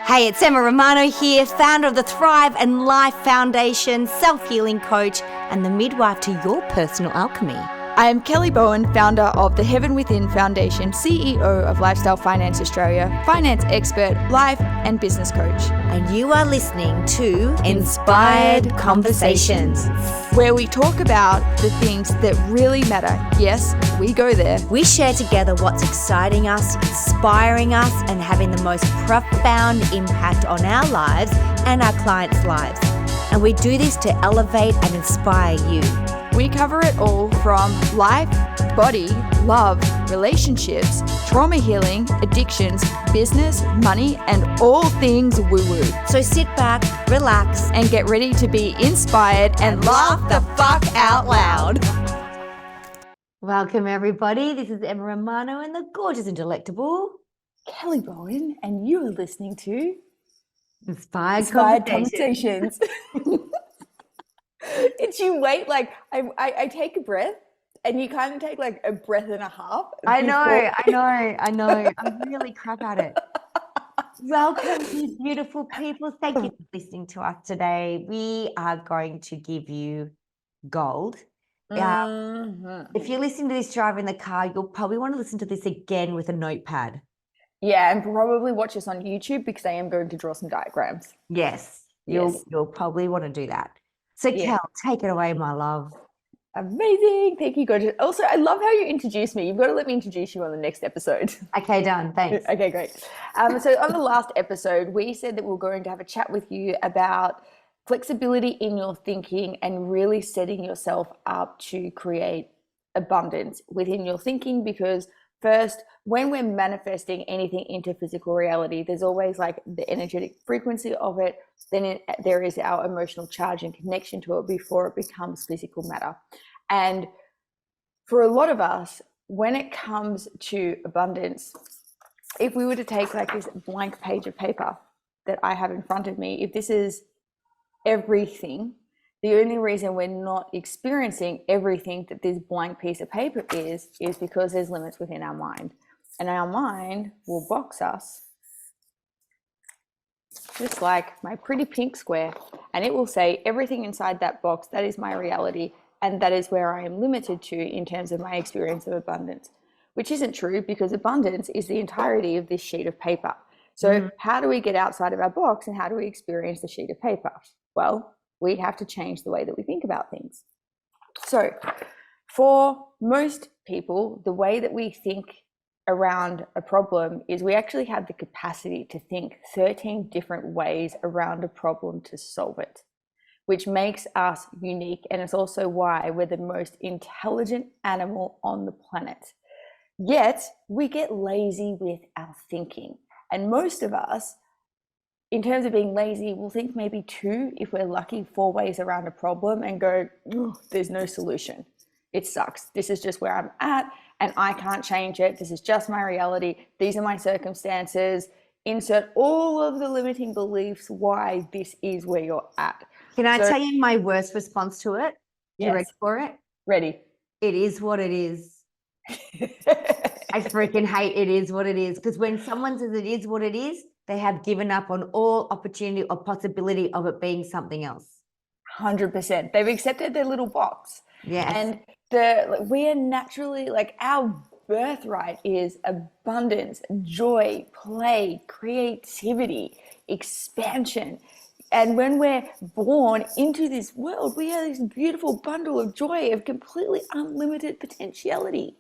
Hey, it's Emma Romano here, founder of the Thrive and Life Foundation, self-healing coach, and the midwife to your personal alchemy. I am Kelly Bowen, founder of the Heaven Within Foundation, CEO of Lifestyle Finance Australia, finance expert, life and business coach. And you are listening to Inspired Conversations, where we talk about the things that really matter. Yes, we go there. We share together what's exciting us, inspiring us, and having the most profound impact on our lives and our clients' lives. And we do this to elevate and inspire you. We cover it all from life, body, love, relationships, trauma healing, addictions, business, money, and all things woo-woo. So sit back, relax, and get ready to be inspired and laugh the fuck out loud. Welcome, everybody. This is Emma Romano and the gorgeous and delectable Kelly Bowen, and you are listening to Inspired Conversations. It's you wait, like I take a breath and you kind of take like a breath and a half. I know. I'm really crap at it. Welcome, you beautiful people. Thank you for listening to us today. We are going to give you gold. If you're listening to this driving the car, you'll probably want to listen to this again with a notepad. Yeah, and probably watch us on YouTube because I am going to draw some diagrams. Yes. You'll probably want to do that. So, Kel, take it away, my love. Amazing. Thank you, gorgeous. Also, I love how you introduced me. You've got to let me introduce you on the next episode. Okay, done. Thanks. Okay, great. So on the last episode, we said that we we're going to have a chat with you about flexibility in your thinking and really setting yourself up to create abundance within your thinking, because first, when we're manifesting anything into physical reality, there's always like the energetic frequency of it. Then there is our emotional charge and connection to it before it becomes physical matter. And for a lot of us, when it comes to abundance, if we were to take like this blank page of paper that I have in front of me, if this is everything, the only reason we're not experiencing everything that this blank piece of paper is because there's limits within our mind. And our mind will box us just like my pretty pink square, and it will say everything inside that box, that is my reality, and that is where I am limited to in terms of my experience of abundance, which isn't true, because abundance is the entirety of this sheet of paper. So how do we get outside of our box, and how do we experience the sheet of paper? Well, we have to change the way that we think about things. So for most people, the way that we think around a problem is we actually have the capacity to think 13 different ways around a problem to solve it, which makes us unique. And it's also why we're the most intelligent animal on the planet. Yet we get lazy with our thinking. And most of us, in terms of being lazy, we'll think maybe 2, if we're lucky, 4 ways around a problem and go, there's no solution. It sucks. This is just where I'm at and I can't change it. This is just my reality. These are my circumstances. Insert all of the limiting beliefs why this is where you're at. Can I tell you my worst response to it? Yes. You ready for it? Ready. It is what it is. I freaking hate it is what it is, because when someone says it is what it is, they have given up on all opportunity or possibility of it being something else. 100%. They've accepted their little box. Yes. And we are naturally, like, our birthright is abundance, joy, play, creativity, expansion. And when we're born into this world, we are this beautiful bundle of joy, of completely unlimited potentiality.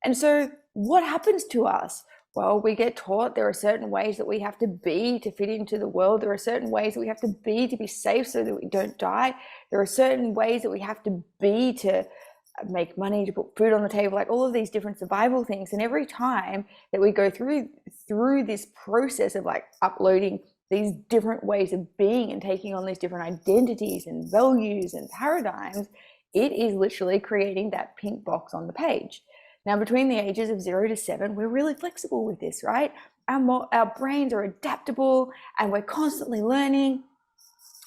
And so what happens to us? Well, we get taught there are certain ways that we have to be to fit into the world. There are certain ways that we have to be safe so that we don't die. There are certain ways that we have to be to make money, to put food on the table, like all of these different survival things. And every time that we go through this process of like uploading these different ways of being and taking on these different identities and values and paradigms, it is literally creating that pink box on the page. Now, between the ages of 0 to 7, we're really flexible with this, right? Our brains are adaptable and we're constantly learning.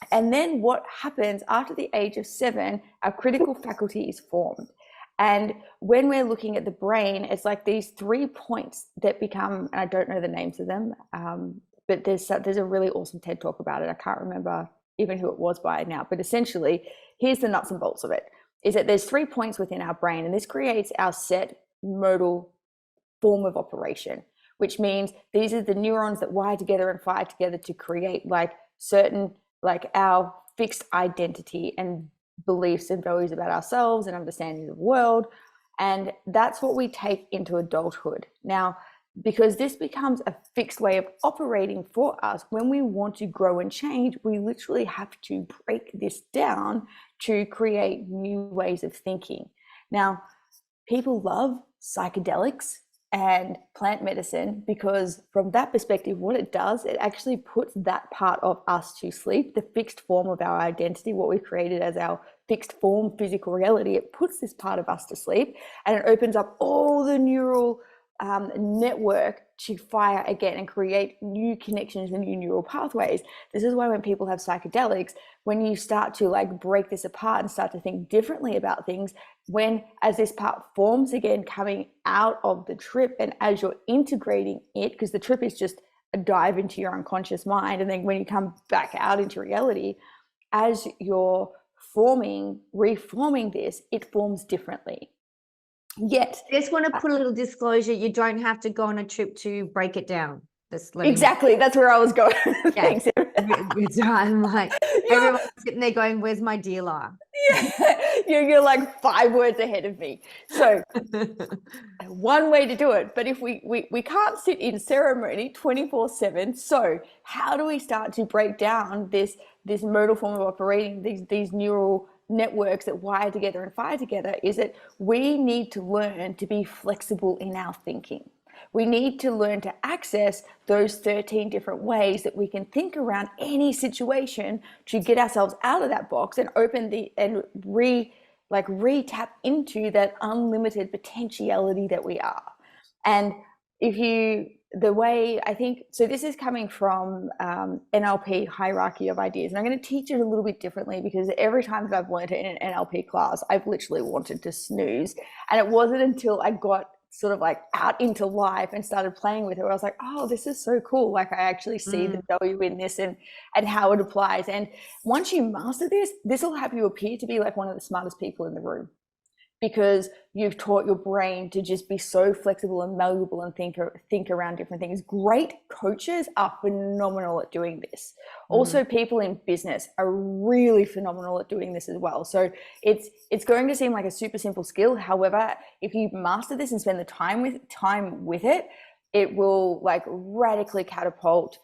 And then what happens after the age of 7, our critical faculty is formed. And when we're looking at the brain, it's like these 3 points that become, and I don't know the names of them, but there's a really awesome TED talk about it. I can't remember even who it was by now, but essentially, here's the nuts and bolts of it: is that there's 3 points within our brain, and this creates our set modal form of operation, which means these are the neurons that wire together and fire together to create like certain, like our fixed identity and beliefs and values about ourselves and understanding of the world. And that's what we take into adulthood. Now, because this becomes a fixed way of operating for us, when we want to grow and change, we literally have to break this down to create new ways of thinking. Now, people love psychedelics and plant medicine because from that perspective, what it does, it actually puts that part of us to sleep, the fixed form of our identity, what we've created as our fixed form physical reality. It puts this part of us to sleep, and it opens up all the neural network to fire again and create new connections and new neural pathways. This is why when people have psychedelics, when you start to like break this apart and start to think differently about things, when as this part forms again coming out of the trip, and as you're integrating it, because the trip is just a dive into your unconscious mind, and then when you come back out into reality, as you're reforming this, it forms differently. Yet I just want to put a little disclosure: you don't have to go on a trip to break it down. Exactly, that's where I was going. Thanks. I'm like, everyone's sitting there going, "Where's my dealer?" Yeah. You're like 5 words ahead of me. So one way to do it, but if we can't sit in ceremony 24/7, so how do we start to break down this modal form of operating, these neural networks that wire together and fire together? Is that we need to learn to be flexible in our thinking. We need to learn to access those 13 different ways that we can think around any situation to get ourselves out of that box and open re-tap into that unlimited potentiality that we are. And the way I think, so this is coming from NLP, hierarchy of ideas, and I'm going to teach it a little bit differently because every time that I've learned it in an NLP class, I've literally wanted to snooze. And it wasn't until I got sort of like out into life and started playing with it where I was like, oh, this is so cool. Like I actually see the value in this and how it applies. And once you master this will have you appear to be like one of the smartest people in the room, because you've taught your brain to just be so flexible and malleable and think around different things. Great coaches are phenomenal at doing this. Also, people in business are really phenomenal at doing this as well. So it's going to seem like a super simple skill. However, if you master this and spend the time with it, it will like radically catapult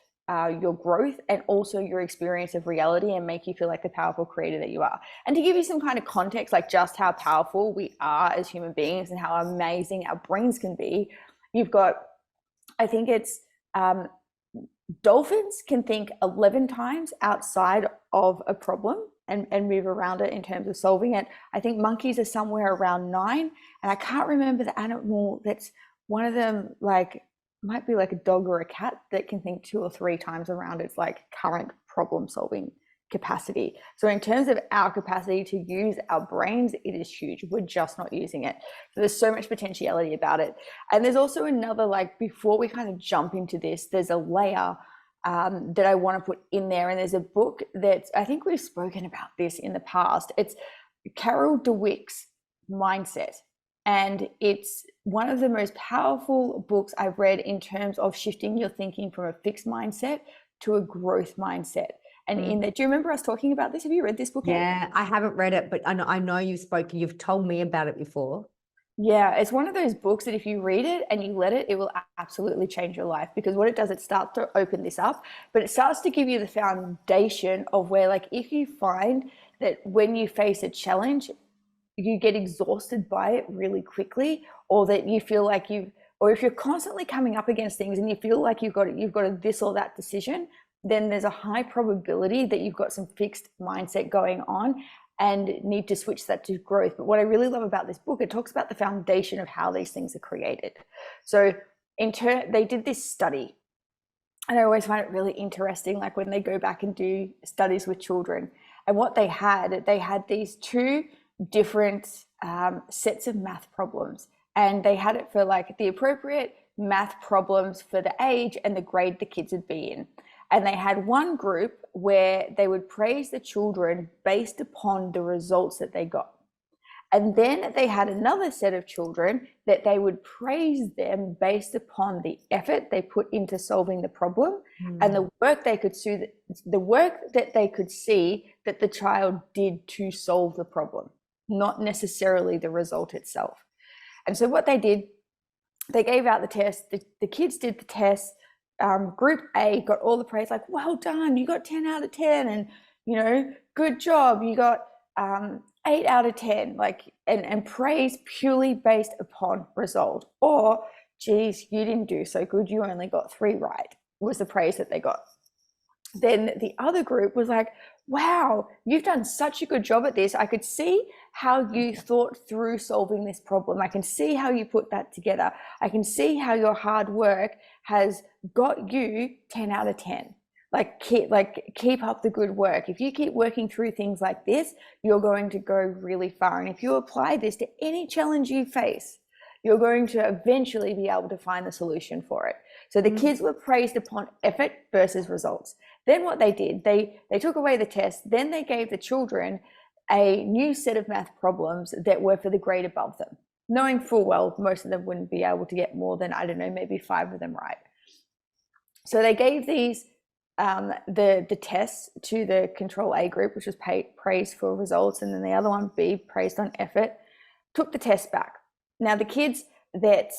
your growth and also your experience of reality and make you feel like the powerful creator that you are. And to give you some kind of context, like just how powerful we are as human beings and how amazing our brains can be, you've got, I think it's dolphins can think 11 times outside of a problem and move around it in terms of solving it. I think monkeys are somewhere around 9, and I can't remember the animal that's one of them, like might be like a dog or a cat that can think 2 or 3 times around its like current problem solving capacity. So in terms of our capacity to use our brains, it is huge. We're just not using it. So there's so much potentiality about it. And there's also another, like before we kind of jump into this, there's a layer that I want to put in there. And there's a book that I think we've spoken about this in the past. It's Carol Dweck's Mindset. And it's one of the most powerful books I've read in terms of shifting your thinking from a fixed mindset to a growth mindset. And in that, do you remember us talking about this? Have you read this book? Yeah, I haven't read it, but I know you've told me about it before. Yeah, it's one of those books that if you read it and you let it, it will absolutely change your life, because what it does, it starts to open this up, but it starts to give you the foundation of where, like, if you find that when you face a challenge, you get exhausted by it really quickly, or that you feel like or if you're constantly coming up against things and you feel like you've got a this or that decision, then there's a high probability that you've got some fixed mindset going on and need to switch that to growth. But what I really love about this book, it talks about the foundation of how these things are created. So they did this study, and I always find it really interesting, like when they go back and do studies with children, and what they had these 2 different sets of math problems, and they had it for like the appropriate math problems for the age and the grade the kids would be in. And they had one group where they would praise the children based upon the results that they got. And then they had another set of children that they would praise them based upon the effort they put into solving the problem and the work they could see, that the child did to solve the problem, not necessarily the result itself. And so what they did, they gave out the test. The kids did the test. Group A got all the praise, like, well done, you got 10 out of 10, and, you know, good job, you got 8 out of 10, like, and praise purely based upon result. Or, geez, you didn't do so good, you only got 3 right, was the praise that they got. Then the other group was like, wow, you've done such a good job at this. I could see how you thought through solving this problem. I can see how you put that together. I can see how your hard work has got you 10 out of 10. Keep up the good work. If you keep working through things like this, you're going to go really far. And if you apply this to any challenge you face, you're going to eventually be able to find the solution for it. So the kids were praised upon effort versus results. Then what they did, they took away the test, then they gave the children a new set of math problems that were for the grade above them, knowing full well most of them wouldn't be able to get more than, I don't know, maybe 5 of them right. So they gave these the tests to the control A group, which was praised for results, and then the other one, B, praised on effort, took the test back. Now the kids that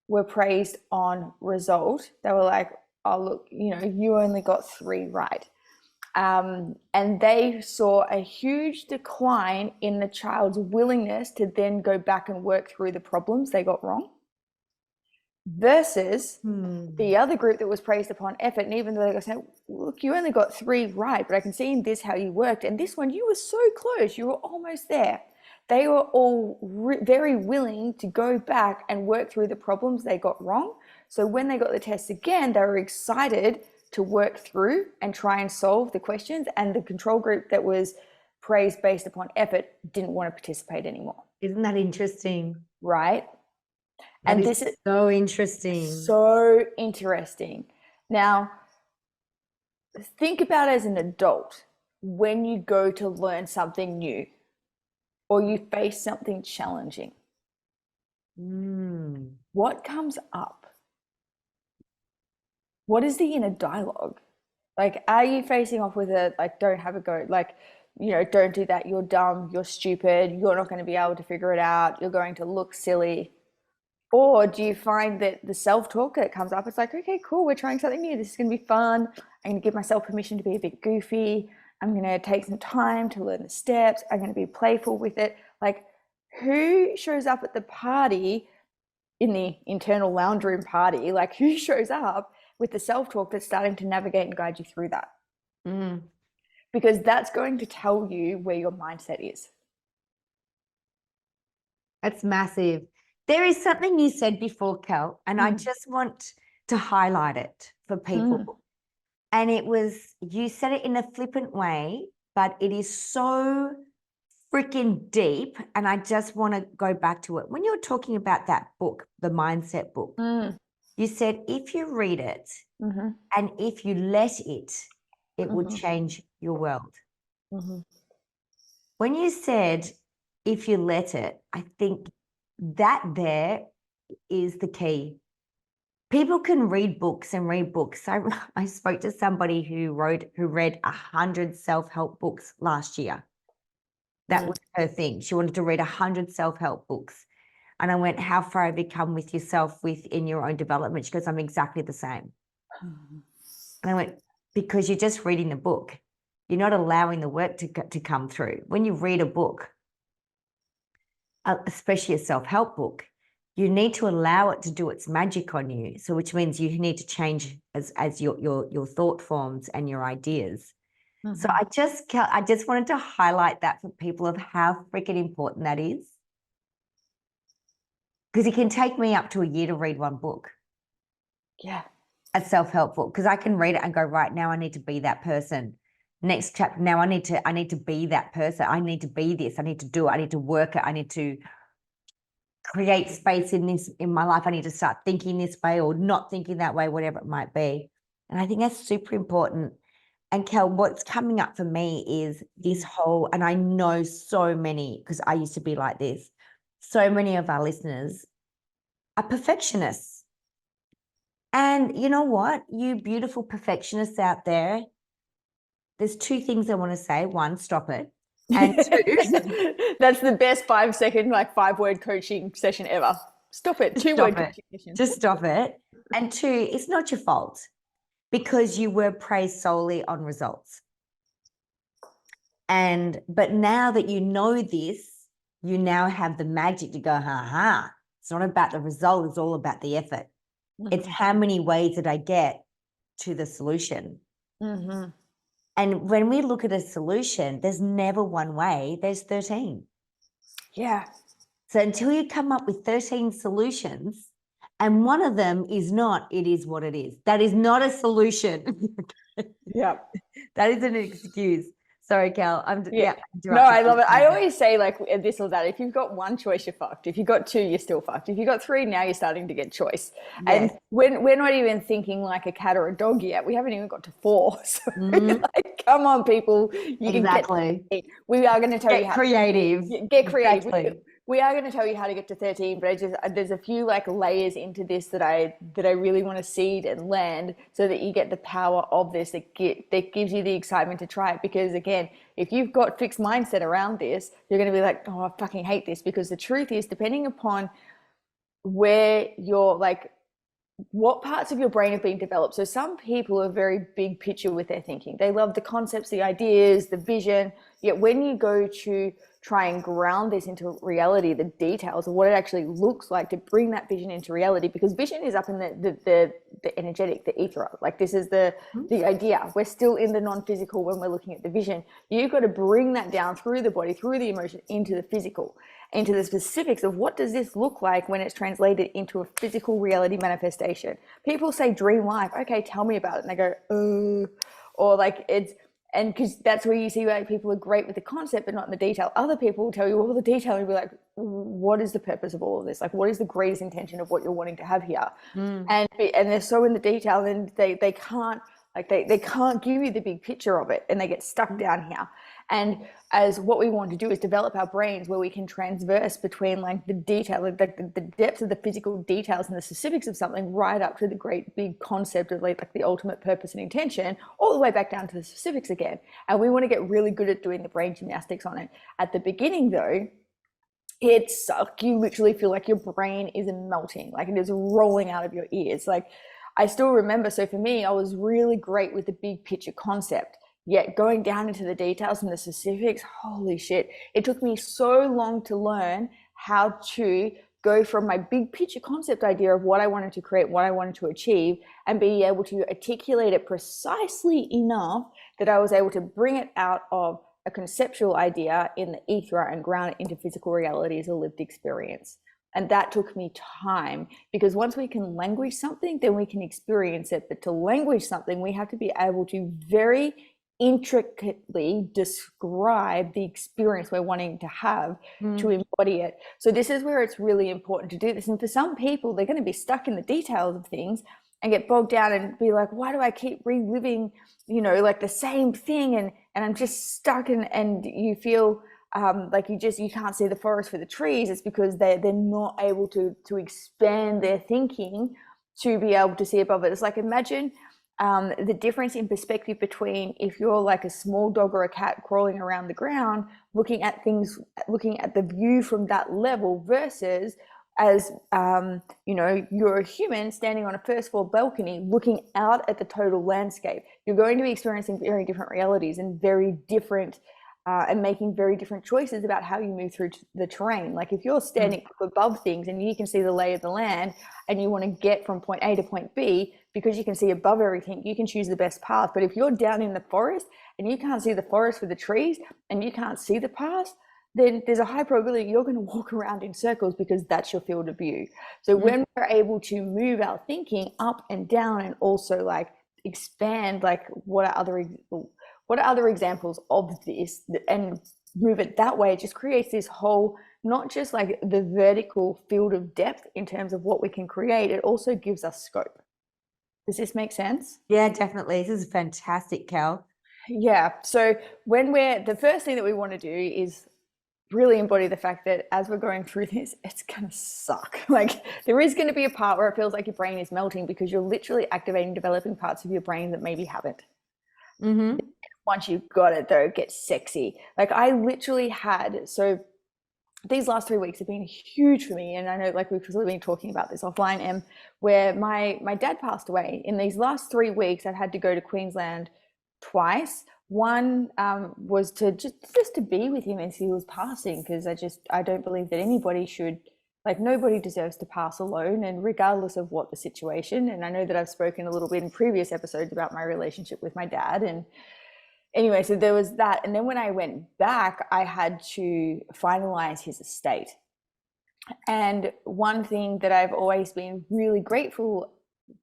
were praised on result, they were like, oh, look, you know, you only got 3 right. And they saw a huge decline in the child's willingness to then go back and work through the problems they got wrong, versus the other group that was praised upon effort. And even though they were saying, look, you only got 3 right, but I can see in this how you worked, and this one, you were so close, you were almost there. They were all very willing to go back and work through the problems they got wrong. So when they got the test again, they were excited to work through and try and solve the questions. And the control group that was praised based upon effort didn't want to participate anymore. Isn't that interesting? Right? And this is so interesting. So interesting. Now, think about it as an adult when you go to learn something new or you face something challenging. What comes up? What is the inner dialogue? Like, are you facing off with it, like, don't have a go, like, you know, don't do that, you're dumb, you're stupid, you're not going to be able to figure it out, you're going to look silly? Or do you find that the self-talk that comes up, it's like, okay, cool, we're trying something new, this is going to be fun, I'm going to give myself permission to be a bit goofy, I'm going to take some time to learn the steps, I'm going to be playful with it. Like, who shows up at the party, in the internal lounge room party, like, who shows up with the self-talk that's starting to navigate and guide you through that? Because that's going to tell you where your mindset is. That's massive. There is something you said before, Kel, and I just want to highlight it for people. And it was, you said it in a flippant way, but it is so freaking deep. And I just want to go back to it. When you were talking about that book, the mindset book, you said if you read it and if you let it, it would change your world. When you said if you let it, I think that there is the key. People can read books and read books. I spoke to somebody who read 100 self-help books last year. That was her thing. She wanted to read 100 self-help books. And I went, how far have you come with yourself within your own development? She goes, I'm exactly the same. And I went, because you're just reading the book. You're not allowing the work to come through. When you read a book, especially a self-help book, you need to allow it to do its magic on you. So which means you need to change as your thought forms and your ideas. So I just wanted to highlight that for people of how freaking important that is. Because it can take me up to a year to read one book. Yeah. A self-help book. Because I can read it and go, right, now I need to be that person. Next chapter, now I need to be that person. I need to be this. I need to do it. I need to work it. I need to create space in my life. I need to start thinking this way or not thinking that way, whatever it might be. And I think that's super important. And Kel, what's coming up for me is this whole, and I know so many, because I used to be like this, so many of our listeners are perfectionists. And you know what? You beautiful perfectionists out there, there's two things I want to say. One, stop it. And two, That's the best 5-second, like 5-word coaching session ever. Stop it. 2-word coaching session. Just stop it. And two, it's not your fault because you were praised solely on results. But now that you know this, you now have the magic to go, ha. It's not about the result, it's all about the effort. Mm-hmm. It's how many ways did I get to the solution. Mm-hmm. And when we look at a solution, there's never one way, there's 13. Yeah. So until you come up with 13 solutions, and one of them is not, it is what it is. That is not a solution. Yeah. That is an excuse. Sorry, Kel. No, I love it. I always say like this or that. If you've got one choice, you're fucked. If you've got two, you're still fucked. If you've got three, now you're starting to get choice. Yes. And we're not even thinking like a cat or a dog yet. We haven't even got to 4. So like, come on, people. You exactly. Can get. We are going to tell you how creative. Get creative. Exactly. We are going to tell you how to get to 13, but there's a few like layers into this that I really want to seed and land so that you get the power of this that gives you the excitement to try it. Because again, if you've got fixed mindset around this, you're going to be like, oh, I fucking hate this. Because the truth is, depending upon where you're like, what parts of your brain have been developed. So some people are very big picture with their thinking. They love the concepts, the ideas, the vision. Yet when you go to try and ground this into reality, the details of what it actually looks like to bring that vision into reality, because vision is up in the energetic, the ether. Like this is the idea. We're still in the non-physical when we're looking at the vision. You've got to bring that down through the body, through the emotion, into the physical, into the specifics of what does this look like when it's translated into a physical reality manifestation. People say dream life. Okay, tell me about it. And they go, or like it's, and because that's where you see like people are great with the concept but not in the detail. Other people will tell you all the detail and be like, what is the purpose of all of this? Like, what is the greatest intention of what you're wanting to have here? And they're so in the detail, and they can't like they can't give you the big picture of it, and they get stuck down here. And as what we want to do is develop our brains where we can transverse between like the detail, like the depth of the physical details and the specifics of something, right up to the great big concept of like the ultimate purpose and intention, all the way back down to the specifics again. And we want to get really good at doing the brain gymnastics on it. At the beginning though, it's like you literally feel like your brain is melting, like it is rolling out of your ears. Like I still remember, so for me, I was really great with the big picture concept. Yet going down into the details and the specifics, holy shit, it took me so long to learn how to go from my big picture concept idea of what I wanted to create, what I wanted to achieve, and be able to articulate it precisely enough that I was able to bring it out of a conceptual idea in the ether and ground it into physical reality as a lived experience. And that took me time, because once we can language something, then we can experience it. But to language something, we have to be able to very intricately describe the experience we're wanting to have to embody it. So this is where it's really important to do this. And for some people, they're going to be stuck in the details of things and get bogged down and be like, why do I keep reliving, like the same thing? And I'm just stuck, and you feel like you can't see the forest for the trees. It's because they're not able to expand their thinking to be able to see above it. It's like, imagine the difference in perspective between if you're like a small dog or a cat crawling around the ground, looking at things, looking at the view from that level, versus as you're a human standing on a first floor balcony looking out at the total landscape. You're going to be experiencing very different realities and very different and making very different choices about how you move through the terrain. Like if you're standing up above things and you can see the lay of the land and you want to get from point A to point B, because you can see above everything, you can choose the best path. But if you're down in the forest and you can't see the forest for the trees and you can't see the path, then there's a high probability you're going to walk around in circles, because that's your field of view. So when we're able to move our thinking up and down and also like expand, like what are other examples of this, and move it that way, it just creates this whole not just like the vertical field of depth in terms of what we can create, it also gives us scope. Does this make sense? Yeah, definitely. This is fantastic, Kel. Yeah. So when the first thing that we want to do is really embody the fact that as we're going through this, it's going to suck. Like there is going to be a part where it feels like your brain is melting because you're literally activating, developing parts of your brain that maybe haven't. Mm-hmm. Once you've got it though, it gets sexy. Like I literally had, so these last 3 weeks have been huge for me. And I know like we've been talking about this offline, Em, where my dad passed away. In these last 3 weeks, I've had to go to Queensland twice. One was to just to be with him as he was passing, because I don't believe that anybody should, like nobody deserves to pass alone, and regardless of what the situation. And I know that I've spoken a little bit in previous episodes about my relationship with my dad. And anyway, so there was that. And then when I went back, I had to finalize his estate. And one thing that I've always been really grateful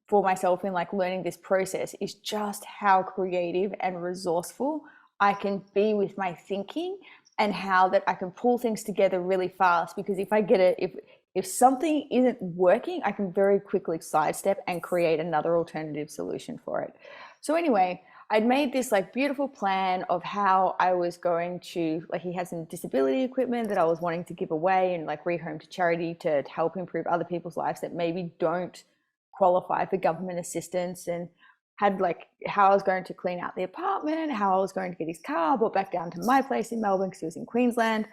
for myself in like learning this process is just how creative and resourceful I can be with my thinking, and how that I can pull things together really fast. Because if I get it, if something isn't working, I can very quickly sidestep and create another alternative solution for it. So anyway, I'd made this like beautiful plan of how I was going to, like, he had some disability equipment that I was wanting to give away and like rehome to charity to help improve other people's lives that maybe don't qualify for government assistance, and had like how I was going to clean out the apartment, how I was going to get his car brought back down to my place in Melbourne because he was in Queensland.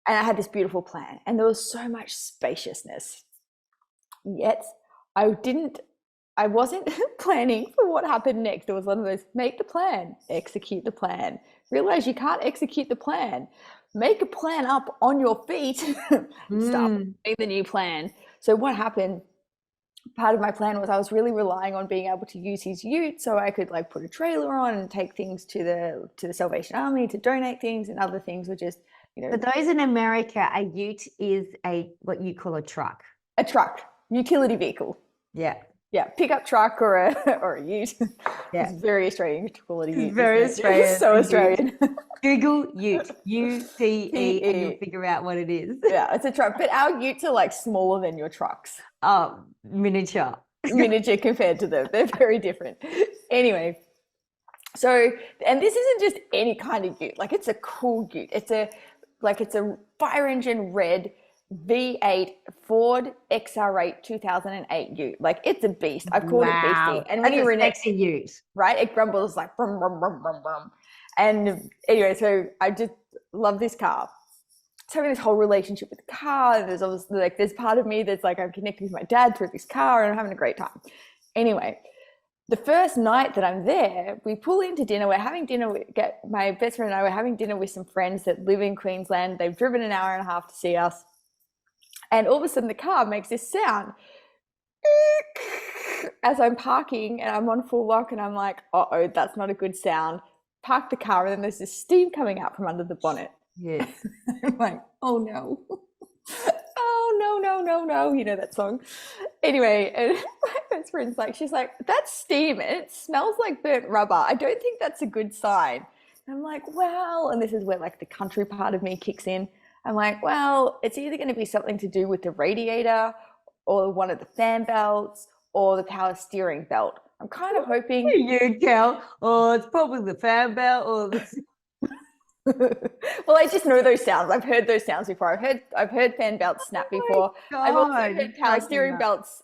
And I had this beautiful plan, and there was so much spaciousness. Yet I wasn't planning for what happened next. It was one of those, make the plan, execute the plan. Realize you can't execute the plan. Make a plan up on your feet, start making the new plan. So what happened, part of my plan was I was really relying on being able to use his ute so I could like put a trailer on and take things to the Salvation Army to donate things, and other things were just, For those in America, a ute is what you call a truck. A truck, utility vehicle. Yeah. Yeah, pickup truck or a ute. Yeah. It's very Australian to call it a ute. Very Australian. So Australian. Google ute, UTE, and you'll figure out what it is. Yeah, it's a truck. But our utes are like smaller than your trucks. Oh, miniature. Miniature compared to them. They're very different. Anyway, so, and this isn't just any kind of ute. Like, it's a cool ute. It's a fire engine red V8 Ford XR8 2008 ute. Like, it's a beast. I've called it beastie. And when you're in it, sexy ute, right? It grumbles like brum brum brum brum brum. And anyway, so I just love this car. It's having this whole relationship with the car. And there's obviously like there's part of me that's like I'm connected with my dad through this car, and I'm having a great time. Anyway, the first night that I'm there, we pull into dinner. We're having dinner. My best friend and I were having dinner with some friends that live in Queensland. They've driven an hour and a half to see us. And all of a sudden the car makes this sound as I'm parking, and I'm on full lock, and I'm like, uh-oh, that's not a good sound. Park the car, and then there's this steam coming out from under the bonnet. Yes. I'm like, oh no. Oh no, no, no, no. You know that song. Anyway, and my best friend's like, she's like, that's steam and it smells like burnt rubber. I don't think that's a good sign. And I'm like, well, and this is where like the country part of me kicks in. I'm like, well, it's either going to be something to do with the radiator or one of the fan belts or the power steering belt. I'm kind of hoping. You, Kel. Oh, it's probably the fan belt or the. Well, I just know those sounds. I've heard those sounds before. I've heard fan belts snap before. I've also heard power steering belts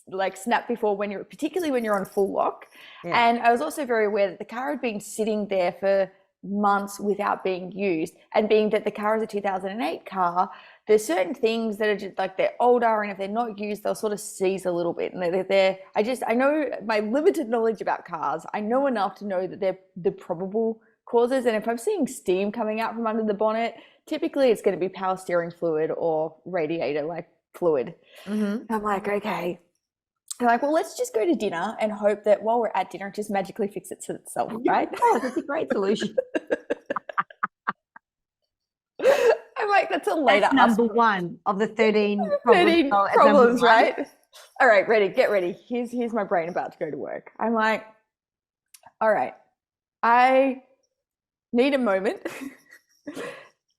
like snap before, particularly when you're on full lock. Yeah. And I was also very aware that the car had been sitting there for months without being used, and being that the car is a 2008 car, there's certain things that are just like they're older, and if they're not used, they'll sort of seize a little bit. And I know my limited knowledge about cars. I know enough to know that they're the probable causes, and if I'm seeing steam coming out from under the bonnet, typically it's going to be power steering fluid or radiator like fluid. Mm-hmm. I'm like, okay. They're like, well, let's just go to dinner and hope that while we're at dinner, it just magically fixes itself, right? Oh, that's a great solution. I'm like, that's a later. That's number one of the 13 problems, right? All right, ready, get ready. Here's my brain about to go to work. I'm like, all right, I need a moment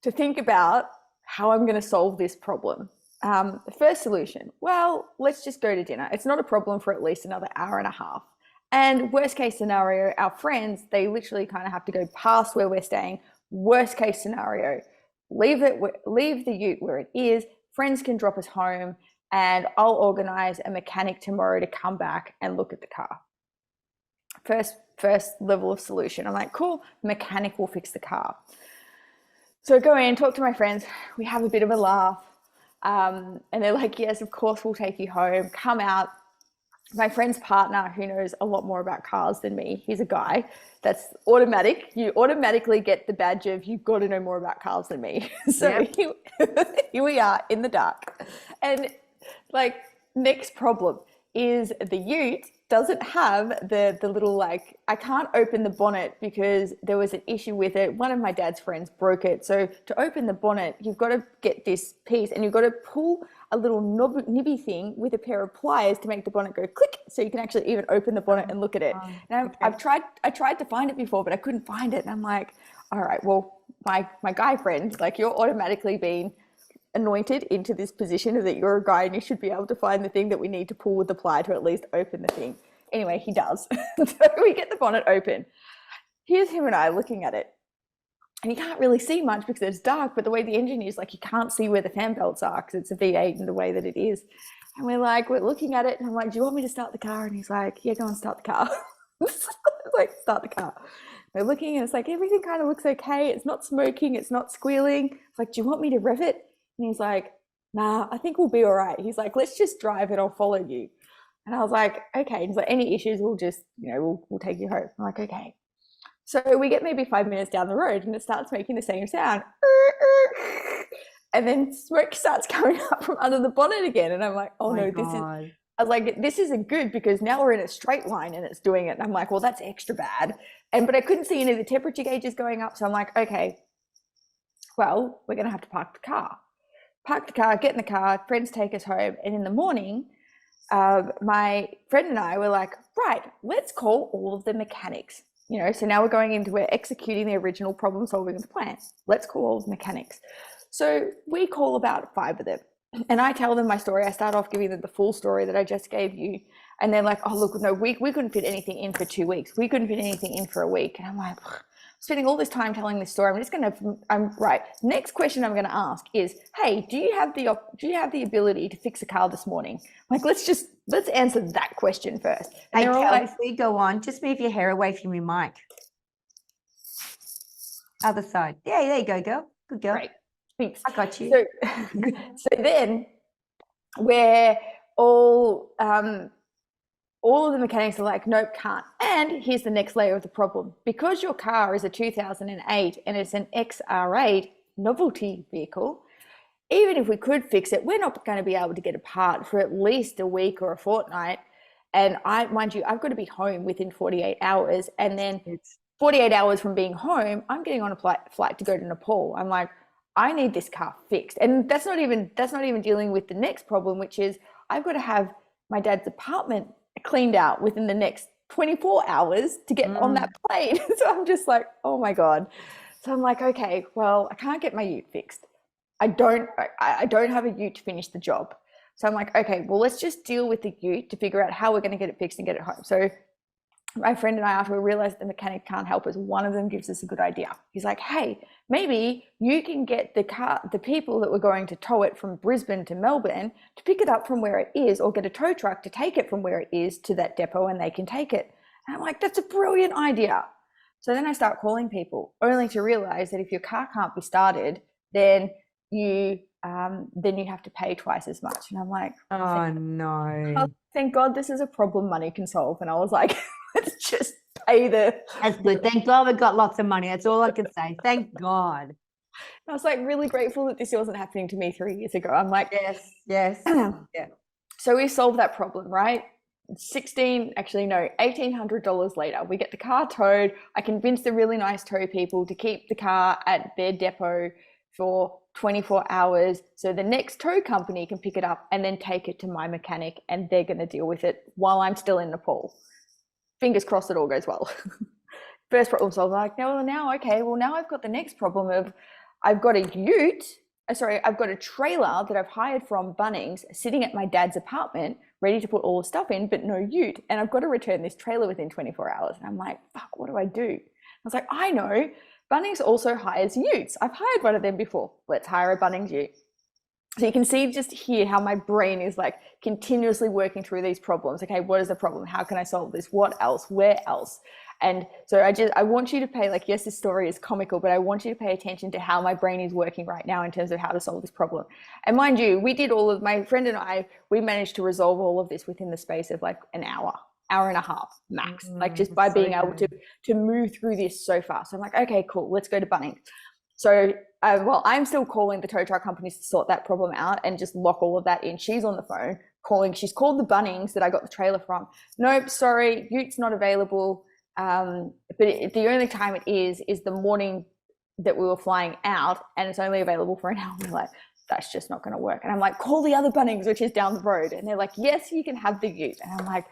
to think about how I'm going to solve this problem. The first solution, well, let's just go to dinner. It's not a problem for at least another hour and a half. And worst case scenario, our friends, they literally kind of have to go past where we're staying. Worst case scenario, leave the ute where it is. Friends can drop us home, and I'll organize a mechanic tomorrow to come back and look at the car. First level of solution. I'm like, cool, mechanic will fix the car. So I go in, talk to my friends. We have a bit of a laugh. And they're like, yes, of course, we'll take you home. Come out. My friend's partner, who knows a lot more about cars than me, he's a guy. That's automatic. You automatically get the badge of you've got to know more about cars than me. So Yep. here we are in the dark. And like, next problem is the ute doesn't have the little, like, I can't open the bonnet because there was an issue with it. One of my dad's friends broke it. So to open the bonnet, you've got to get this piece and you've got to pull a little nibby thing with a pair of pliers to make the bonnet go click, so you can actually even open the bonnet and look at it. And I tried to find it before, but I couldn't find it. And I'm like, all right, well, my guy friend, like, you're automatically being anointed into this position of that you're a guy and you should be able to find the thing that we need to pull with the plier to at least open the thing. Anyway, he does. So we get the bonnet open. Here's him and I looking at it. And you can't really see much because it's dark, but the way the engine is, like, you can't see where the fan belts are because it's a V8 and the way that it is. And we're looking at it and I'm like, do you want me to start the car? And he's like, yeah, go and start the car. It's like, start the car. We're looking and it's like, everything kind of looks okay. It's not smoking. It's not squealing. It's like, do you want me to rev it? And he's like, nah, I think we'll be all right. He's like, let's just drive and I'll follow you. And I was like, okay. And he's like, any issues, we'll just, we'll take you home. I'm like, okay. So we get maybe 5 minutes down the road and it starts making the same sound. And then smoke starts coming up from under the bonnet again. And I'm like, oh no, I was like, this isn't good because now we're in a straight line and it's doing it. And I'm like, well, that's extra bad. But I couldn't see any of the temperature gauges going up. So I'm like, okay, well, we're going to have to park the car. Get in the car, friends take us home. And in the morning, my friend and I were like, right, let's call all of the mechanics. So now we're executing the original problem solving of the plan. Let's call all the mechanics. So we call about 5 of them. And I tell them my story. I start off giving them the full story that I just gave you. And they're like, oh, look, no, we couldn't fit anything in for 2 weeks. We couldn't fit anything in for a week. And I'm like, spending all this time telling this story. I'm right. Next question I'm going to ask is, hey, do you have the ability to fix a car this morning? Like, let's answer that question first. And hey, Kel, like, before you go on, just move your hair away from your mic. Other side. Yeah, there you go, girl. Good girl. Great. Thanks. I got you. So then we're all of the mechanics are like, nope, can't. And here's the next layer of the problem. Because your car is a 2008 and it's an XR8 novelty vehicle, even if we could fix it, we're not going to be able to get a part for at least a week or a fortnight. And mind you, I've got to be home within 48 hours. And then 48 hours from being home, I'm getting on a flight to go to Nepal. I'm like, I need this car fixed. And that's not even dealing with the next problem, which is I've got to have my dad's apartment cleaned out within the next 24 hours to get on that plane. So I'm just like, oh my God. So I'm like, okay, well, I can't get my ute fixed. I don't have a ute to finish the job. So I'm like, okay, well, let's just deal with the ute to figure out how we're going to get it fixed and get it home. So my friend and I, after we realized the mechanic can't help us, one of them gives us a good idea. He's like, hey, maybe you can get the people that were going to tow it from Brisbane to Melbourne to pick it up from where it is, or get a tow truck to take it from where it is to that depot and they can take it. And I'm like, that's a brilliant idea. So then I start calling people, only to realize that if your car can't be started, then you have to pay twice as much. And I'm like, oh no. Thank God this is a problem money can solve. And I was like, let's just pay the... That's good. Thank God we got lots of money. That's all I can say. Thank God. And I was like really grateful that this wasn't happening to me 3 years ago. I'm like, yes. Yeah. So we solved that problem, right? $1,800 later, we get the car towed. I convinced the really nice tow people to keep the car at their depot for 24 hours. So the next tow company can pick it up and then take it to my mechanic, and they're going to deal with it while I'm still in Nepal. Fingers crossed it all goes well. First problem solved. Like, now I've got the next problem of I've got a ute I've got a trailer that I've hired from Bunnings sitting at my dad's apartment, ready to put all the stuff in, but no ute. And I've got to return this trailer within 24 hours. And I'm like, fuck, what do I do? I was like, I know. Bunnings also hires utes. I've hired one of them before. Let's hire a Bunnings ute. So you can see just here how my brain is like continuously working through these problems. Okay, what is the problem? How can I solve this? What else? Where else? And so I want you to pay, like, yes, this story is comical, but I want you to pay attention to how my brain is working right now in terms of how to solve this problem. And mind you, my friend and I, we managed to resolve all of this within the space of like an hour and a half max, like just by being able to move through this so fast. So I'm like, okay, cool, let's go to Bunnings. So, I'm still calling the tow truck companies to sort that problem out and just lock all of that in. She's on the phone calling. She's called the Bunnings that I got the trailer from. Nope, sorry, ute's not available. But the only time it is the morning that we were flying out, and it's only available for an hour. We're like, that's just not going to work. And I'm like, call the other Bunnings, which is down the road. And they're like, yes, you can have the ute. And I'm like,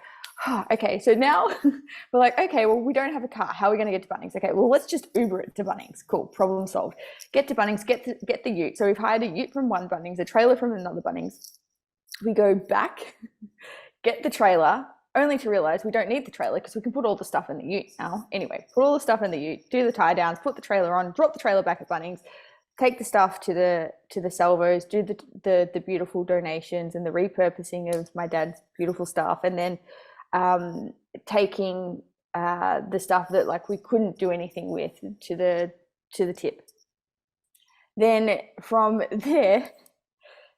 oh, okay. So now we're like, okay, well, we don't have a car. How are we going to get to Bunnings? Okay, well, let's just Uber it to Bunnings. Cool, problem solved. Get to Bunnings, get the ute. So we've hired a ute from one Bunnings, a trailer from another Bunnings. We go back, get the trailer, only to realize we don't need the trailer because we can put all the stuff in the ute now. Anyway, put all the stuff in the ute, do the tie downs, put the trailer on, drop the trailer back at Bunnings, take the stuff to the salvos, do the beautiful donations and the repurposing of my dad's beautiful stuff, and then taking the stuff that like we couldn't do anything with to the tip. Then from there,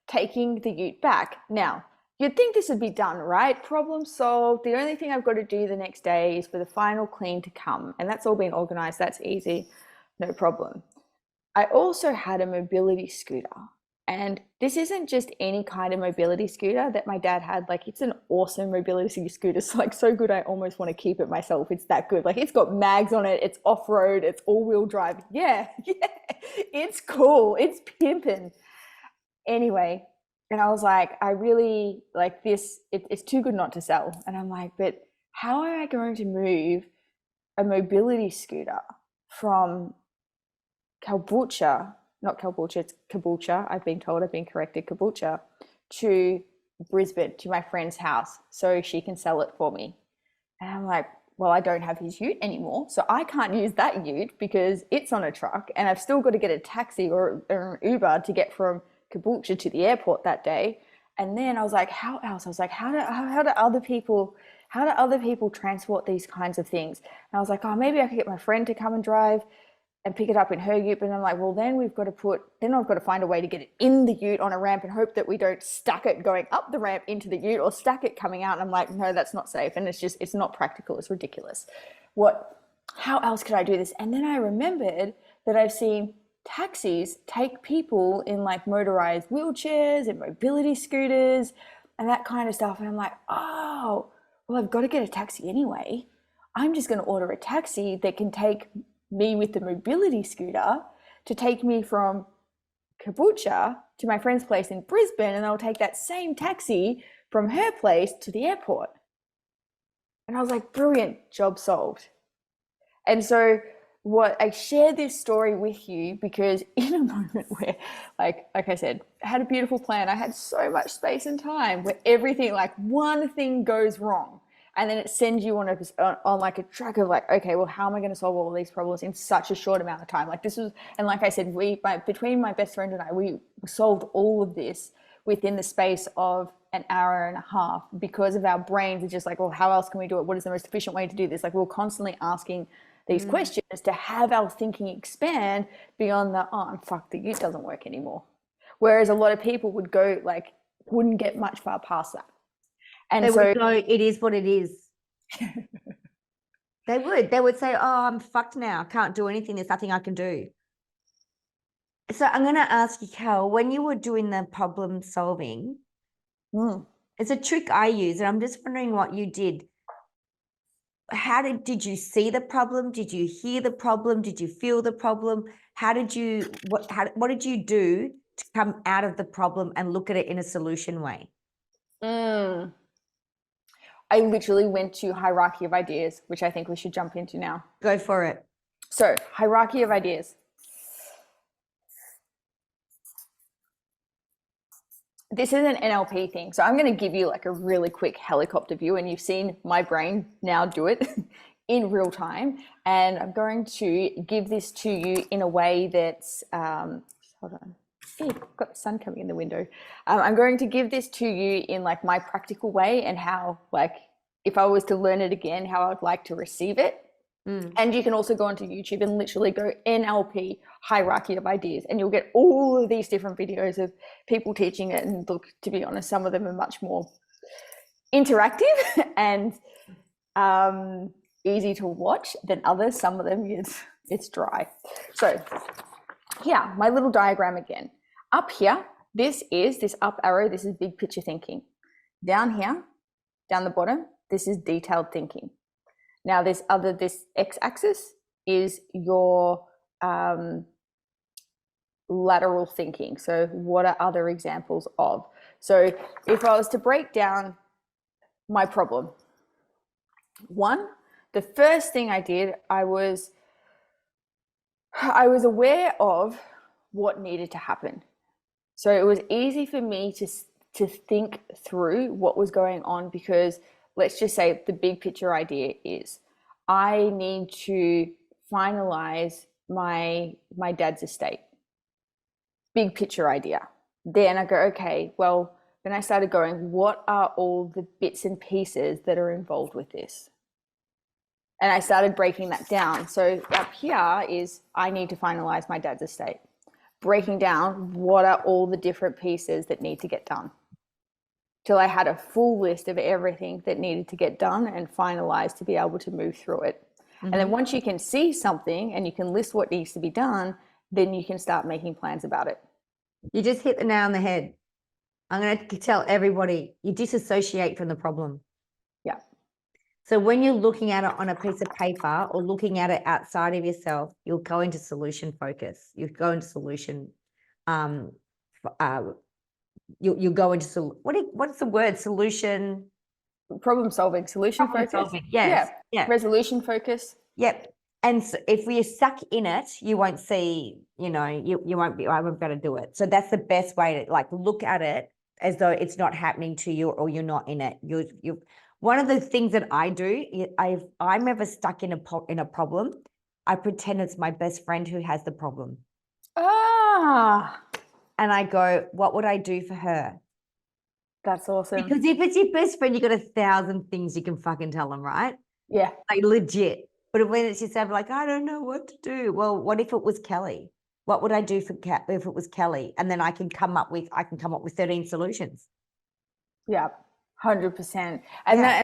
taking the ute back. Now, you'd think this would be done, right? Problem solved. The only thing I've got to do the next day is for the final clean to come, and that's all been organized. That's easy, no problem. I also had a mobility scooter, and this isn't just any kind of mobility scooter that my dad had. Like, it's an awesome mobility scooter. It's like so good I almost want to keep it myself. It's that good. Like, it's got mags on it, it's off-road, it's all-wheel drive. Yeah, it's cool, it's pimping. Anyway, and I was like, I really like this. It's too good not to sell. And I'm like, but how am I going to move a mobility scooter from Caboolture, not Caboolture, it's Caboolture. I've been told, I've been corrected, Caboolture, to Brisbane, to my friend's house, so she can sell it for me. And I'm like, well, I don't have his ute anymore, so I can't use that ute because it's on a truck, and I've still got to get a taxi or an Uber to get from Caboolture to the airport that day. And then I was like, how else? I was like, how do other people transport these kinds of things? And I was like, oh, maybe I could get my friend to come and drive and pick it up in her ute. But I'm like, well, then I've got to find a way to get it in the ute on a ramp and hope that we don't stack it going up the ramp into the ute or stack it coming out. And I'm like, no, that's not safe. And it's not practical. It's ridiculous. How else could I do this? And then I remembered that I've seen taxis take people in like motorized wheelchairs and mobility scooters and that kind of stuff. And I'm like, oh, well, I've got to get a taxi anyway. I'm just going to order a taxi that can take me with the mobility scooter to take me from Caboolture to my friend's place in Brisbane, and I'll take that same taxi from her place to the airport. And I was like, brilliant, job solved. And so I share this story with you because in a moment where, like I said, I had a beautiful plan, I had so much space and time where everything, like one thing goes wrong, and then it sends you on like a track of like, okay, well, how am I going to solve all of these problems in such a short amount of time? Like this was, and like I said, between my best friend and I, we solved all of this within the space of an hour and a half because of our brains are just like, well, how else can we do it? What is the most efficient way to do this? Like we're constantly asking these questions to have our thinking expand beyond the, oh, fuck, the ute doesn't work anymore. Whereas a lot of people wouldn't get much far past that. And they would go, it is what it is. They would say, oh, I'm fucked now. I can't do anything. There's nothing I can do. So I'm going to ask you, Kel, when you were doing the problem solving, it's a trick I use, and I'm just wondering what you did. Did you see the problem? Did you hear the problem? Did you feel the problem? What did you do to come out of the problem and look at it in a solution way? I literally went to hierarchy of ideas, which I think we should jump into now. Go for it. So hierarchy of ideas. this is an NLP thing. So I'm going to give you like a really quick helicopter view, and you've seen my brain now do it in real time. And I'm going to give this to you in a way that's, hold on. See, I've got the sun coming in the window. I'm going to give this to you in like my practical way, and how, like, if I was to learn it again, how I would like to receive it. And you can also go onto YouTube and literally go NLP, hierarchy of ideas, and you'll get all of these different videos of people teaching it. And look, to be honest, some of them are much more interactive and easy to watch than others. Some of them, it's dry. So here, my little diagram again. Up here, this up arrow, this is big picture thinking. Down here, down the bottom, this is detailed thinking. Now this x-axis is your lateral thinking. So what are other examples of? So if I was to break down my problem, one, the first thing I did, I was aware of what needed to happen. So it was easy for me to think through what was going on, because let's just say the big picture idea is I need to finalize my dad's estate. Big picture idea. Then I go, okay, well, then I started going, what are all the bits and pieces that are involved with this? And I started breaking that down. So up here is I need to finalize my dad's estate. Breaking down what are all the different pieces that need to get done, till I had a full list of everything that needed to get done and finalized to be able to move through it. And then once you can see something and you can list what needs to be done, then you can start making plans about it. You just hit the nail on the head. I'm going to tell everybody, you disassociate from the problem. Yeah. So when you're looking at it on a piece of paper or looking at it outside of yourself, you'll go into solution focus. You go into solution. You'll go into what's the word? Solution. Problem solving, solution focus. Solving. Yes. Yeah. Resolution focus. Yep. And so if we're stuck in it, you won't see, you won't be able to do it. So that's the best way to like look at it as though it's not happening to you or you're not in it. You one of the things that I do, I'm ever stuck in a problem, I pretend it's my best friend who has the problem. And I go, what would I do for her? That's awesome. Because if it's your best friend, you got 1,000 things you can fucking tell them, right? Yeah. Like legit. But when it's yourself, like, I don't know what to do. Well, what if it was Kelly? What would I do if it was Kelly? And then I can come up with 13 solutions. Yeah, 100%. And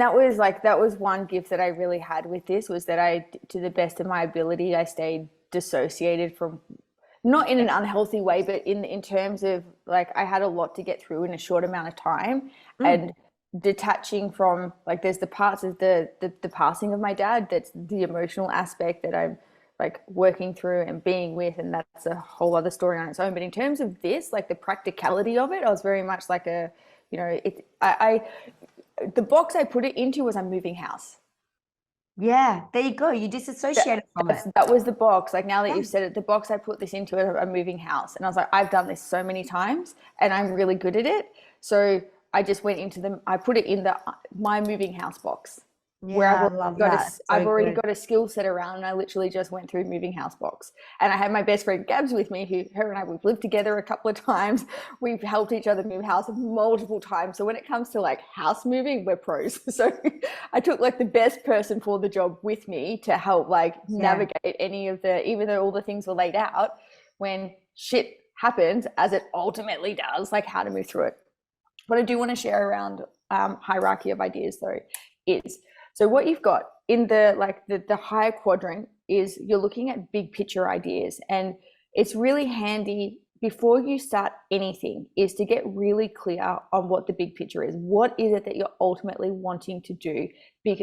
that was one gift that I really had with this, was that I, to the best of my ability, I stayed dissociated from, not in an unhealthy way, but in terms of like I had a lot to get through in a short amount of time, and detaching from like there's the parts of the passing of my dad, that's the emotional aspect that I'm like working through and being with, and that's a whole other story on its own. But in terms of this, like the practicality of it, I was very much like the box I put it into was I'm moving house. Yeah, there you go. You disassociated from it. That was the box. Like now that you've said it, the box I put this into is a moving house. And I was like, I've done this so many times and I'm really good at it. So I just went into I put it in my moving house box. Yeah, where I've already got a skill set around, and I literally just went through moving house box. And I had my best friend Gabs with me, her and I, we've lived together a couple of times. We've helped each other move house multiple times. So when it comes to like house moving, we're pros. So I took like the best person for the job with me to help like navigate any of even though all the things were laid out, when shit happens, as it ultimately does, like how to move through it. What I do want to share around hierarchy of ideas though is, so what you've got in the higher quadrant is you're looking at big picture ideas, and it's really handy before you start anything is to get really clear on what the big picture is. What is it that you're ultimately wanting to do?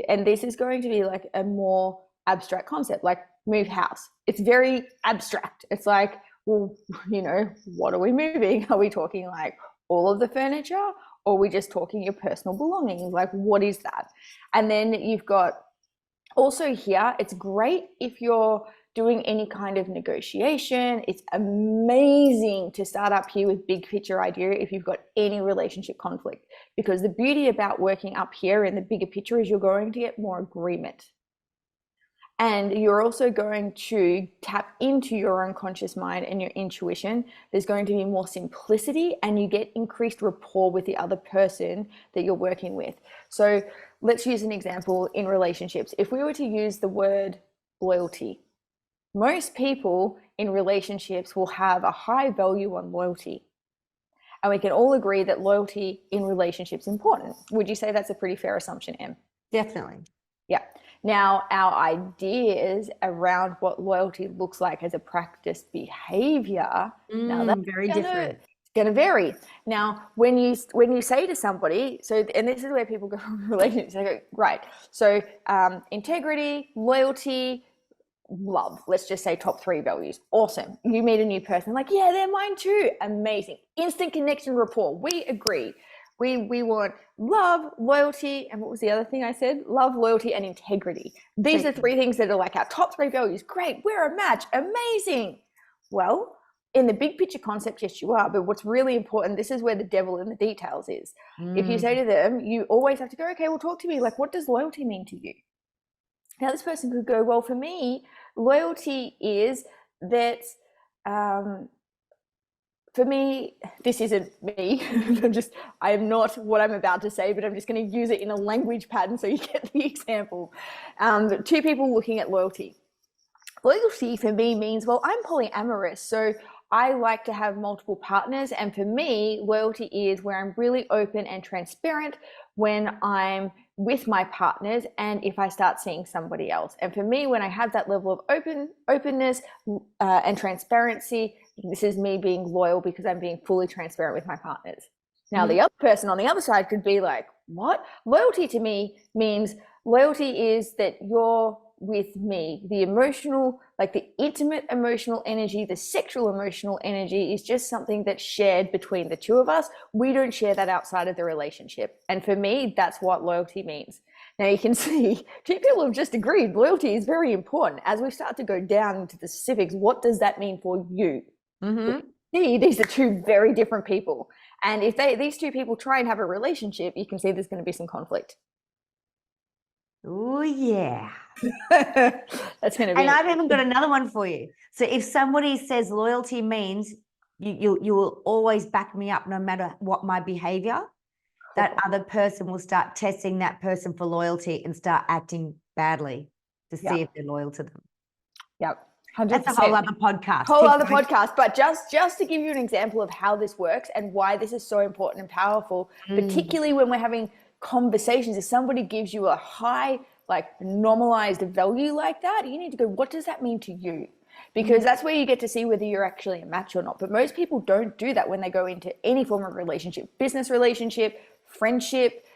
And this is going to be like a more abstract concept, like move house. It's very abstract. It's like, well, what are we moving? Are we talking like all of the furniture? Or are we just talking your personal belongings? Like, what is that? And then you've got also here, it's great if you're doing any kind of negotiation. It's amazing to start up here with big picture idea if you've got any relationship conflict, because the beauty about working up here in the bigger picture is you're going to get more agreement. And you're also going to tap into your unconscious mind and your intuition. There's going to be more simplicity, and you get increased rapport with the other person that you're working with. So let's use an example in relationships. If we were to use the word loyalty, most people in relationships will have a high value on loyalty. And we can all agree that loyalty in relationships is important. Would you say that's a pretty fair assumption, Em? Definitely. Yeah. Now, our ideas around what loyalty looks like as a practice behavior, now that's Very different. going to vary. Now, when you say to somebody, so, and this is where people go from relationships, they go, right, so integrity, loyalty, love, let's just say top 3 values. Awesome. You meet a new person, like, yeah, they're mine too. Amazing. Instant connection, rapport. We agree. We want love, loyalty, and what was the other thing I said? Love, loyalty, and integrity. These are 3 things that are like our top 3 values. Great, we're a match. Amazing. Well, in the big picture concept, yes, you are. But what's really important, this is where the devil in the details is. If you say to them, you always have to go, okay, well, talk to me. Like, what does loyalty mean to you? Now, this person could go, well, for me, loyalty is that... for me, this isn't me. I am not what I'm about to say, but I'm just going to use it in a language pattern so you get the example. 2 people looking at loyalty. Loyalty for me means, well, I'm polyamorous, so I like to have multiple partners. And for me, loyalty is where I'm really open and transparent when I'm with my partners and if I start seeing somebody else. And for me, when I have that level of openness and transparency, this is me being loyal because I'm being fully transparent with my partners. Now, the other person on the other side could be like, what? Loyalty to me means loyalty is that you're with me. The emotional, like the intimate emotional energy, the sexual emotional energy is just something that's shared between the 2 of us. We don't share that outside of the relationship. And for me, that's what loyalty means. Now you can see 2 people have just agreed loyalty is very important. As we start to go down into the specifics, what does that mean for you? See, these are 2 very different people. And if these 2 people try and have a relationship, you can see there's going to be some conflict. Oh, yeah. That's going to be. And I've even got another one for you. So if somebody says loyalty means you will always back me up no matter what my behavior, that other person will start testing that person for loyalty and start acting badly to see if they're loyal to them. Yep. 100%. That's a whole other podcast. Whole other podcast. But just to give you an example of how this works and why this is so important and powerful, particularly when we're having conversations, if somebody gives you a high, like normalized value like that, you need to go, what does that mean to you? Because that's where you get to see whether you're actually a match or not. But most people don't do that when they go into any form of relationship, business relationship, friendship,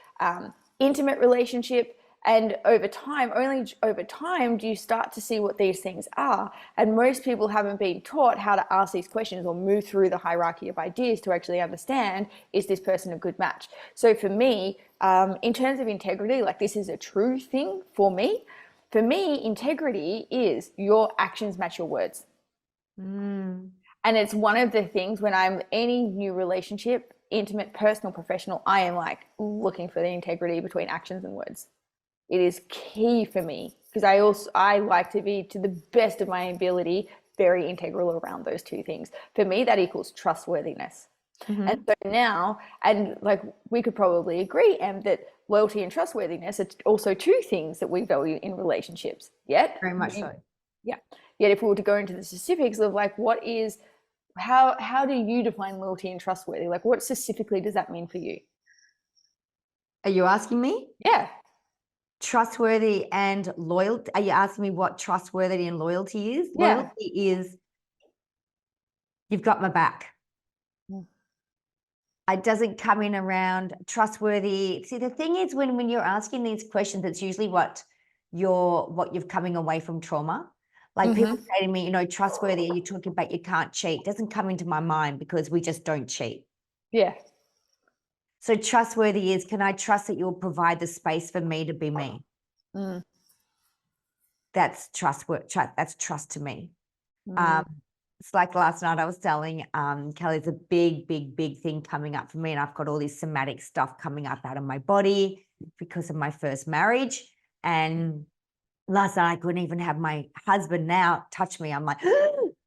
intimate relationship. And only over time do you start to see what these things are. And most people haven't been taught how to ask these questions or move through the hierarchy of ideas to actually understand, is this person a good match? So for me, in terms of integrity, like this is a true thing for me. For me, integrity is your actions match your words. And it's one of the things when I'm any new relationship, intimate, personal, professional, I am like looking for the integrity between actions and words. It is key for me because I like to be, to the best of my ability, very integral around those 2 things. For me, that equals trustworthiness. And so now, and like we could probably agree, Em, that loyalty and trustworthiness are also 2 things that we value in relationships. Yet, very much so. Yeah. Yet, if we were to go into the specifics of like how do you define loyalty and trustworthy? Like, what specifically does that mean for you? Are you asking me? Yeah. Trustworthy and loyal. Are you asking me what trustworthy and loyalty is? Yeah. Loyalty is you've got my back. It doesn't come in around trustworthy. See, the thing is when you're asking these questions, it's usually what you're coming away from trauma. Like people say to me, trustworthy, are you talking about you can't cheat? It doesn't come into my mind because we just don't cheat. Yeah. So trustworthy is, can I trust that you'll provide the space for me to be me? that's that's trust to me. It's like last night I was telling Kelly, it's a big thing coming up for me, and I've got all this somatic stuff coming up out of my body because of my first marriage. And last night I couldn't even have my husband now touch me. I'm like,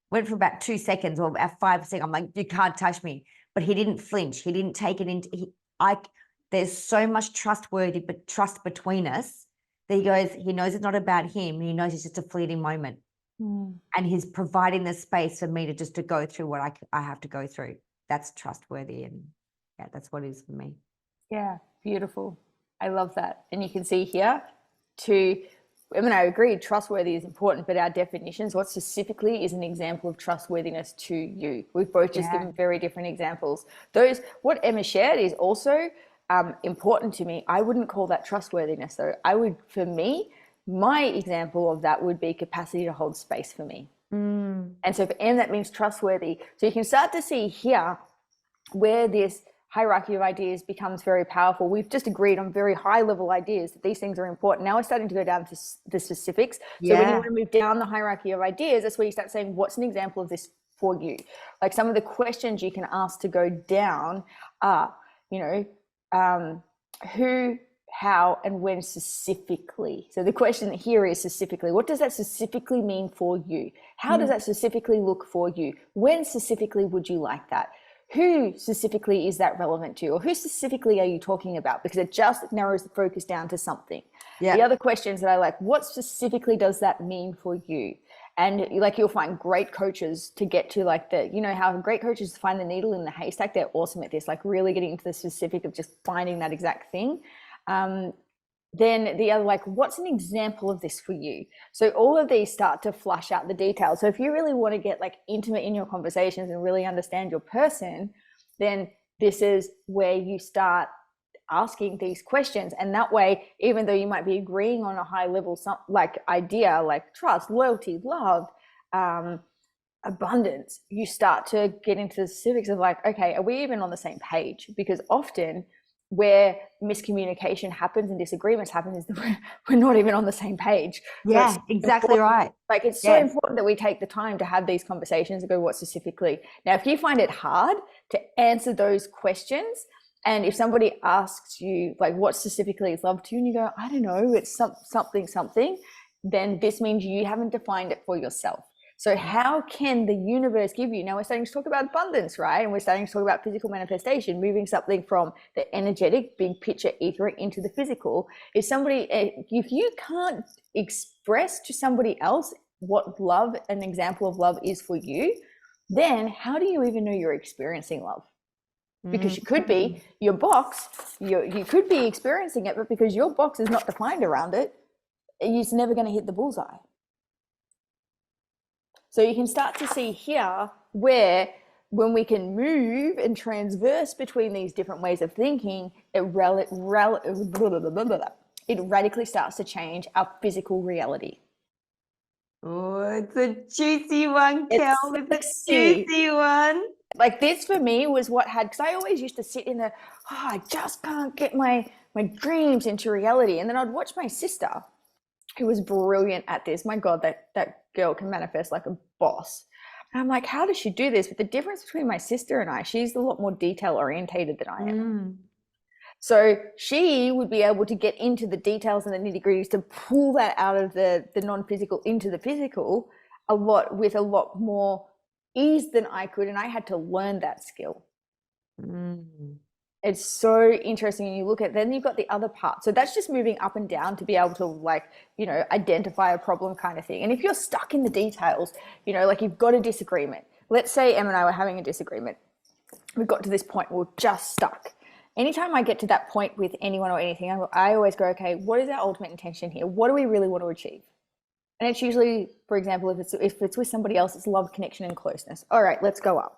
went for about 2 seconds or about 5 seconds. I'm like, you can't touch me. But he didn't flinch. He didn't take it into. There's so much trust between us that he knows it's not about him. He knows it's just a fleeting moment. And he's providing the space for me to go through what I have to go through. That's trustworthy, and yeah, that's what it is for me. Yeah, beautiful. I love that. And you can see here I agree, trustworthy is important, but our definitions, what specifically is an example of trustworthiness to you? We've both just given very different examples. What Emma shared is also important to me. I wouldn't call that trustworthiness though. For me, my example of that would be capacity to hold space for me. And so for Em, that means trustworthy. So you can start to see here where this hierarchy of ideas becomes very powerful. We've just agreed on very high level ideas that these things are important. Now we're starting to go down to the specifics. So when you want to move down the hierarchy of ideas, that's where you start saying, what's an example of this for you? Like some of the questions you can ask to go down are, who, how, and when specifically. So the question here is specifically, what does that specifically mean for you? How does that specifically look for you? When specifically would you like that? Who specifically is that relevant to, or who specifically are you talking about? Because it just narrows the focus down to something. The other questions that I like, what specifically does that mean for you? And like, you'll find great coaches to get to like how great coaches find the needle in the haystack. They're awesome at this, like really getting into the specific of just finding that exact thing. Then the other, like, what's an example of this for you? So all of these start to flush out the details. So if you really want to get like intimate in your conversations and really understand your person, then this is where you start asking these questions. And that way, even though you might be agreeing on a high level, like idea, like trust, loyalty, love, abundance, you start to get into the specifics of like, okay, are we even on the same page? Because often where miscommunication happens and disagreements happen is that we're not even on the same page. Yeah, so exactly right. Like it's so important that we take the time to have these conversations and go, what specifically? Now, if you find it hard to answer those questions, and if somebody asks you like, what specifically is love to you, and you go, I don't know, it's something, then this means you haven't defined it for yourself. So how can the universe give you? Now we're starting to talk about abundance, right? And we're starting to talk about physical manifestation, moving something from the energetic, big picture, etheric into the physical. If you can't express to somebody else what love, an example of love is for you, then how do you even know you're experiencing love? Because you could be your box, you could be experiencing it, but because your box is not defined around it, it's never going to hit the bullseye. So you can start to see here where when we can move and transverse between these different ways of thinking, it radically starts to change our physical reality. Oh, it's a juicy one, Kel. It's a juicy one. Like this for me was what had, because I always used to sit in I just can't get my dreams into reality. And then I'd watch my sister, who was brilliant at this. My God, that girl can manifest like a boss. And I'm like, how does she do this? But the difference between my sister and I, she's a lot more detail orientated than I am. So she would be able to get into the details and the nitty-gritties to pull that out of the non-physical into the physical with a lot more ease than I could. And I had to learn that skill. It's so interesting. And you look at, then you've got the other part. So that's just moving up and down to be able to identify a problem kind of thing. And if you're stuck in the details, like you've got a disagreement. Let's say Em and I were having a disagreement. We got to this point, we're just stuck. Anytime I get to that point with anyone or anything, I always go, okay, what is our ultimate intention here? What do we really want to achieve? And it's usually, for example, if it's with somebody else, it's love, connection, and closeness. All right, let's go up.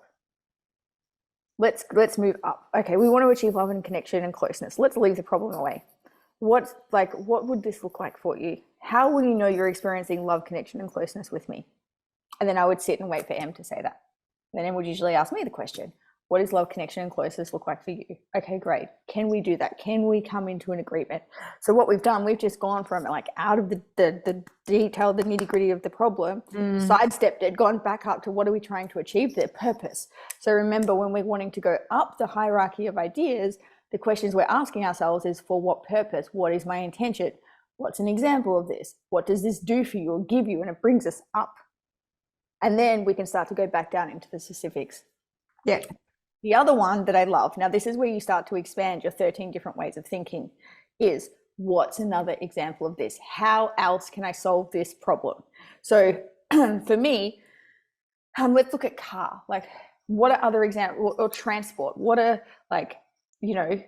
Let's move up. Okay, we want to achieve love and connection and closeness. Let's leave the problem away. What would this look like for you? How will you know you're experiencing love, connection, and closeness with me? And then I would sit and wait for Em to say that. Then Em would usually ask me the question. What does love, connection, and closeness look like for you? Okay, great. Can we do that? Can we come into an agreement? So what we've done, we've just gone from like out of the detail, the nitty gritty of the problem, sidestepped it, gone back up to what are we trying to achieve? Their purpose. So remember, when we're wanting to go up the hierarchy of ideas, the questions we're asking ourselves is, for what purpose? What is my intention? What's an example of this? What does this do for you or give you? And it brings us up. And then we can start to go back down into the specifics. Yeah. The other one that I love, now this is where you start to expand your 13 different ways of thinking, is what's another example of this? How else can I solve this problem? So for me, let's look at car. Like, what are other examples, or transport? What are, like, you know,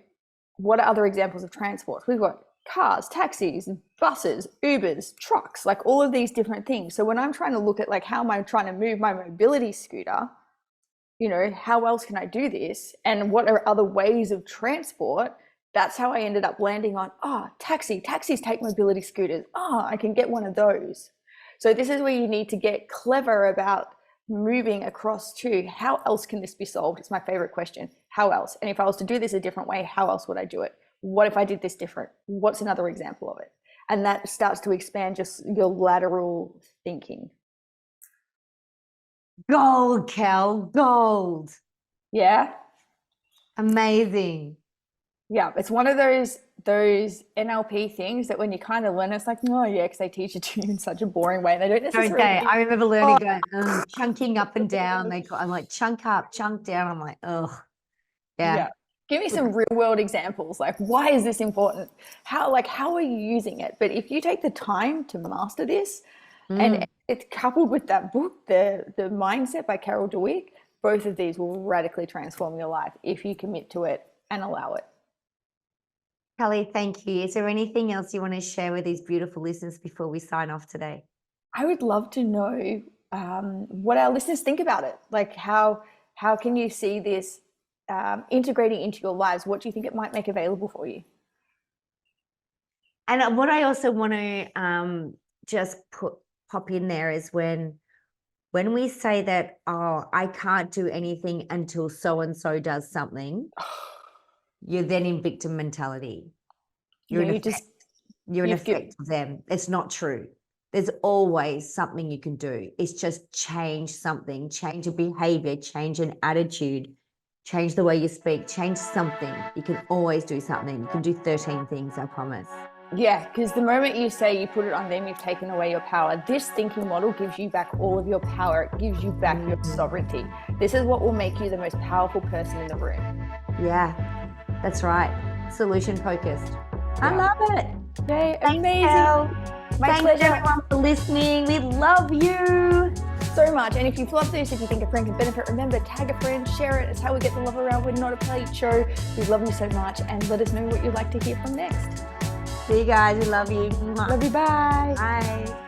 what are other examples of transport? We've got cars, taxis, buses, Ubers, trucks, like all of these different things. So when I'm trying to look at like, how am I trying to move my mobility scooter, you know, how else can I do this? And what are other ways of transport? That's how I ended up landing on, taxis take mobility scooters. I can get one of those. So this is where you need to get clever about moving across to, how else can this be solved? It's my favorite question. How else? And if I was to do this a different way, how else would I do it? What if I did this different? What's another example of it? And that starts to expand just your lateral thinking. Gold, Kel, gold. Yeah. Amazing. Yeah, it's one of those NLP things that when you kind of learn, it's like, oh yeah, because they teach it to you in such a boring way. They don't necessarily. Okay, I remember learning going chunking up and down. I'm like, chunk up, chunk down. I'm like, oh, yeah. Give me some real world examples. Like, why is this important? How are you using it? But if you take the time to master this, and it's coupled with that book, the Mindset by Carol Dweck, both of these will radically transform your life if you commit to it and allow it. Kelly, thank you. Is there anything else you want to share with these beautiful listeners before we sign off today? I would love to know what our listeners think about it. Like, how can you see this integrating into your lives? What do you think it might make available for you? And what I also want to just pop in there is when we say that, I can't do anything until so-and-so does something, you're then in victim mentality. You're an effect of them. It's not true. There's always something you can do. It's just change something, change a behavior, change an attitude, change the way you speak, change something. You can always do something. You can do 13 things, I promise. Yeah, because the moment you say you put it on them, you've taken away your power. This thinking model gives you back all of your power. It gives you back your sovereignty. This is what will make you the most powerful person in the room. Yeah, that's right. Solution focused. Yeah. I love it. Yay, amazing. Thanks everyone for listening. We love you so much. And if you've loved this, if you think a friend can benefit, remember, tag a friend, share it. It's how we get the love around. We're not a plate show. We love you so much, and let us know what you'd like to hear from next. See you guys. We love you. Love you. Bye. Bye.